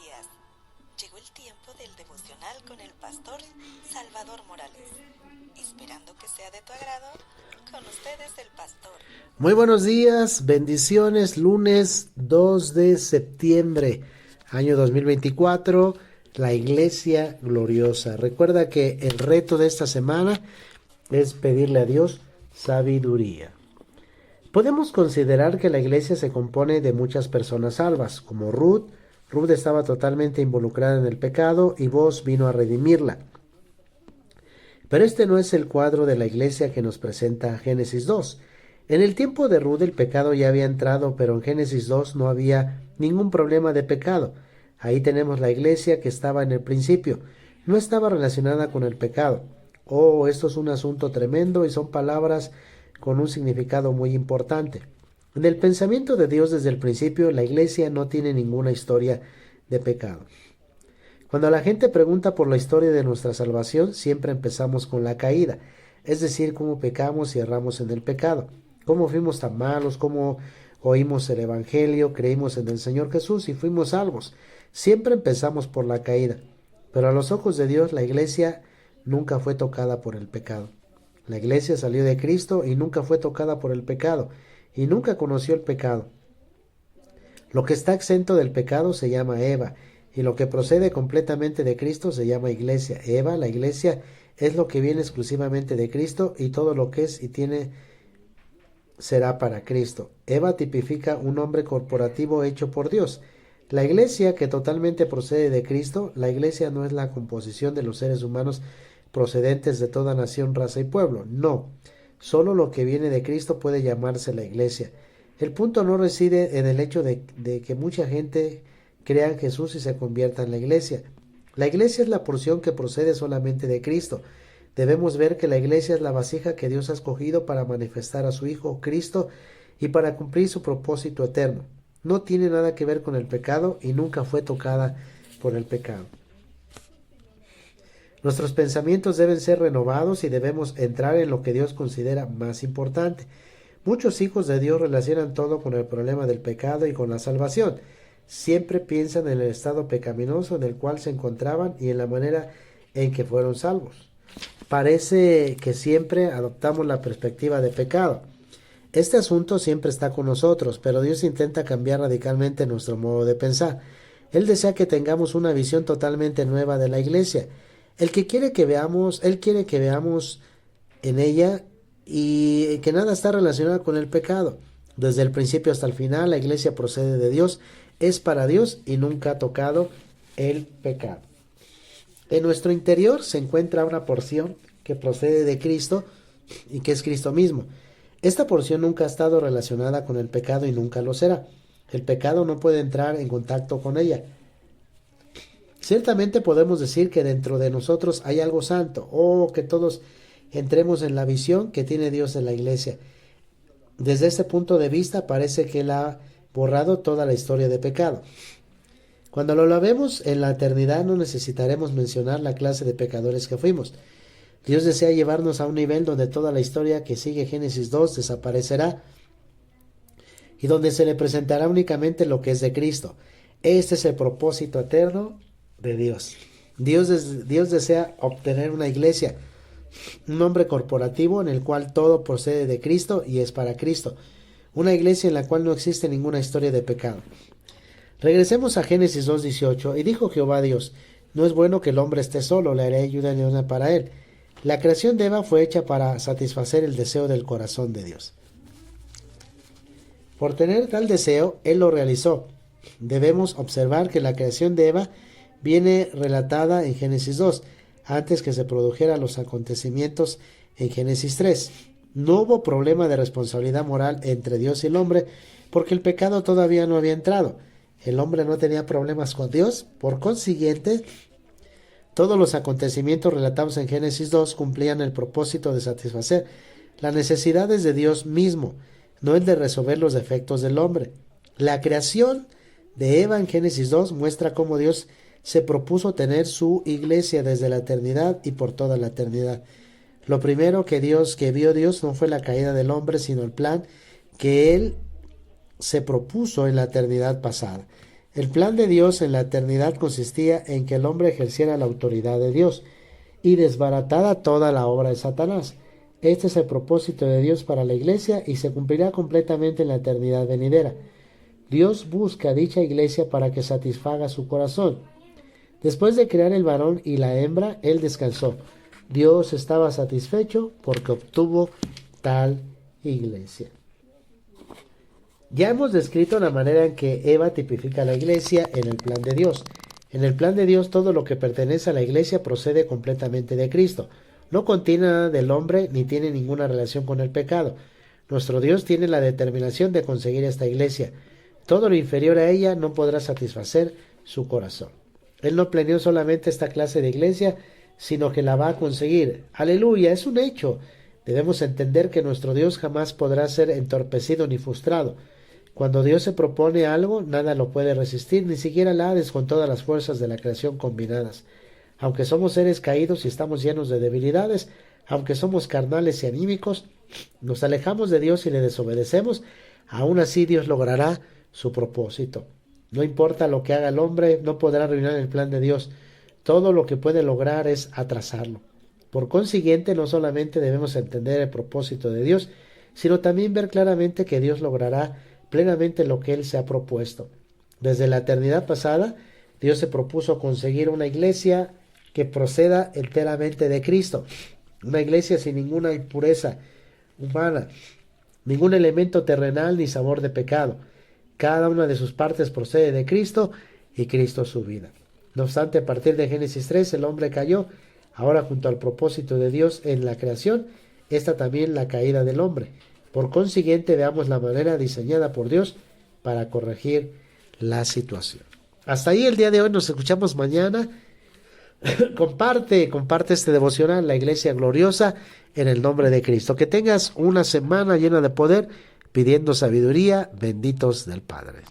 días. Llegó el tiempo del devocional con el pastor Salvador Morales. Esperando que sea de tu agrado, con ustedes el pastor. Muy buenos días, bendiciones, lunes 2 de septiembre, año 2024, la Iglesia Gloriosa. Recuerda que el reto de esta semana es pedirle a Dios sabiduría. Podemos considerar que la iglesia se compone de muchas personas salvas, como Ruth. Ruth estaba totalmente involucrada en el pecado y Boaz vino a redimirla. Pero este no es el cuadro de la iglesia que nos presenta Génesis 2. En el tiempo de Ruth el pecado ya había entrado, pero en Génesis 2 no había ningún problema de pecado. Ahí tenemos la iglesia que estaba en el principio. No estaba relacionada con el pecado. Oh, esto es un asunto tremendo y son palabras con un significado muy importante. En el pensamiento de Dios desde el principio, la iglesia no tiene ninguna historia de pecado. Cuando la gente pregunta por la historia de nuestra salvación, siempre empezamos con la caída, es decir, cómo pecamos y erramos en el pecado, cómo fuimos tan malos, cómo oímos el Evangelio, creímos en el Señor Jesús y fuimos salvos. Siempre empezamos por la caída, pero a los ojos de Dios la iglesia nunca fue tocada por el pecado. La iglesia salió de Cristo y nunca fue tocada por el pecado, y nunca conoció el pecado. Lo que está exento del pecado se llama Eva, y lo que procede completamente de Cristo se llama iglesia. Eva, la iglesia, es lo que viene exclusivamente de Cristo y todo lo que es y tiene será para Cristo. Eva tipifica un hombre corporativo hecho por Dios. La iglesia que totalmente procede de Cristo, la iglesia no es la composición de los seres humanos procedentes de toda nación, raza y pueblo. No, solo lo que viene de Cristo puede llamarse la iglesia. El punto no reside en el hecho de que mucha gente crea en Jesús y se convierta en la iglesia. La iglesia es la porción que procede solamente de Cristo. Debemos ver que la iglesia es la vasija que Dios ha escogido para manifestar a su Hijo Cristo y para cumplir su propósito eterno. No tiene nada que ver con el pecado y nunca fue tocada por el pecado. Nuestros pensamientos deben ser renovados y debemos entrar en lo que Dios considera más importante. Muchos hijos de Dios relacionan todo con el problema del pecado y con la salvación. Siempre piensan en el estado pecaminoso en el cual se encontraban y en la manera en que fueron salvos. Parece que siempre adoptamos la perspectiva de pecado. Este asunto siempre está con nosotros, pero Dios intenta cambiar radicalmente nuestro modo de pensar. Él desea que tengamos una visión totalmente nueva de la iglesia. Él quiere que veamos en ella y que nada está relacionado con el pecado. Desde el principio hasta el final, la iglesia procede de Dios, es para Dios y nunca ha tocado el pecado. En nuestro interior se encuentra una porción que procede de Cristo y que es Cristo mismo. Esta porción nunca ha estado relacionada con el pecado y nunca lo será. El pecado no puede entrar en contacto con ella. Ciertamente podemos decir que dentro de nosotros hay algo santo, o que todos entremos en la visión que tiene Dios de la iglesia. Desde este punto de vista parece que Él ha borrado toda la historia de pecado. Cuando lo vemos en la eternidad no necesitaremos mencionar la clase de pecadores que fuimos. Dios desea llevarnos a un nivel donde toda la historia que sigue Génesis 2 desaparecerá y donde se le presentará únicamente lo que es de Cristo. Este es el propósito eterno de Dios. Dios desea obtener una iglesia, un nombre corporativo en el cual todo procede de Cristo y es para Cristo. Una iglesia en la cual no existe ninguna historia de pecado. Regresemos a Génesis 2:18. Y dijo Jehová Dios, no es bueno que el hombre esté solo, le haré ayuda idónea para él. La creación de Eva fue hecha para satisfacer el deseo del corazón de Dios. Por tener tal deseo, Él lo realizó. Debemos observar que la creación de Eva viene relatada en Génesis 2, antes que se produjeran los acontecimientos en Génesis 3. No hubo problema de responsabilidad moral entre Dios y el hombre, porque el pecado todavía no había entrado. El hombre no tenía problemas con Dios, por consiguiente, todos los acontecimientos relatados en Génesis 2 cumplían el propósito de satisfacer las necesidades de Dios mismo, no el de resolver los defectos del hombre. La creación de Eva en Génesis 2 muestra cómo Dios se propuso tener su iglesia desde la eternidad y por toda la eternidad. Lo primero que vio Dios no fue la caída del hombre, sino el plan que Él se propuso en la eternidad pasada. El plan de Dios en la eternidad consistía en que el hombre ejerciera la autoridad de Dios y desbaratara toda la obra de Satanás. Este es el propósito de Dios para la iglesia y se cumplirá completamente en la eternidad venidera. Dios busca dicha iglesia para que satisfaga su corazón. Después de crear el varón y la hembra, él descansó. Dios estaba satisfecho porque obtuvo tal iglesia. Ya hemos descrito la manera en que Eva tipifica a la iglesia en el plan de Dios. En el plan de Dios, todo lo que pertenece a la iglesia procede completamente de Cristo. No contiene nada del hombre ni tiene ninguna relación con el pecado. Nuestro Dios tiene la determinación de conseguir esta iglesia. Todo lo inferior a ella no podrá satisfacer su corazón. Él no planeó solamente esta clase de iglesia, sino que la va a conseguir. ¡Aleluya! Es un hecho. Debemos entender que nuestro Dios jamás podrá ser entorpecido ni frustrado. Cuando Dios se propone algo, nada lo puede resistir, ni siquiera el Hades con todas las fuerzas de la creación combinadas. Aunque somos seres caídos y estamos llenos de debilidades, aunque somos carnales y anímicos, nos alejamos de Dios y le desobedecemos, aún así Dios logrará su propósito. No importa lo que haga el hombre, no podrá arruinar el plan de Dios. Todo lo que puede lograr es atrasarlo. Por consiguiente, no solamente debemos entender el propósito de Dios, sino también ver claramente que Dios logrará plenamente lo que Él se ha propuesto. Desde la eternidad pasada, Dios se propuso conseguir una iglesia que proceda enteramente de Cristo, una iglesia sin ninguna impureza humana, ningún elemento terrenal ni sabor de pecado. Cada una de sus partes procede de Cristo y Cristo su vida. No obstante, a partir de Génesis 3, el hombre cayó. Ahora, junto al propósito de Dios en la creación, está también la caída del hombre. Por consiguiente, veamos la manera diseñada por Dios para corregir la situación. Hasta ahí el día de hoy, nos escuchamos mañana. comparte este devocional, la Iglesia Gloriosa, en el nombre de Cristo. Que tengas una semana llena de poder, pidiendo sabiduría, benditos del Padre.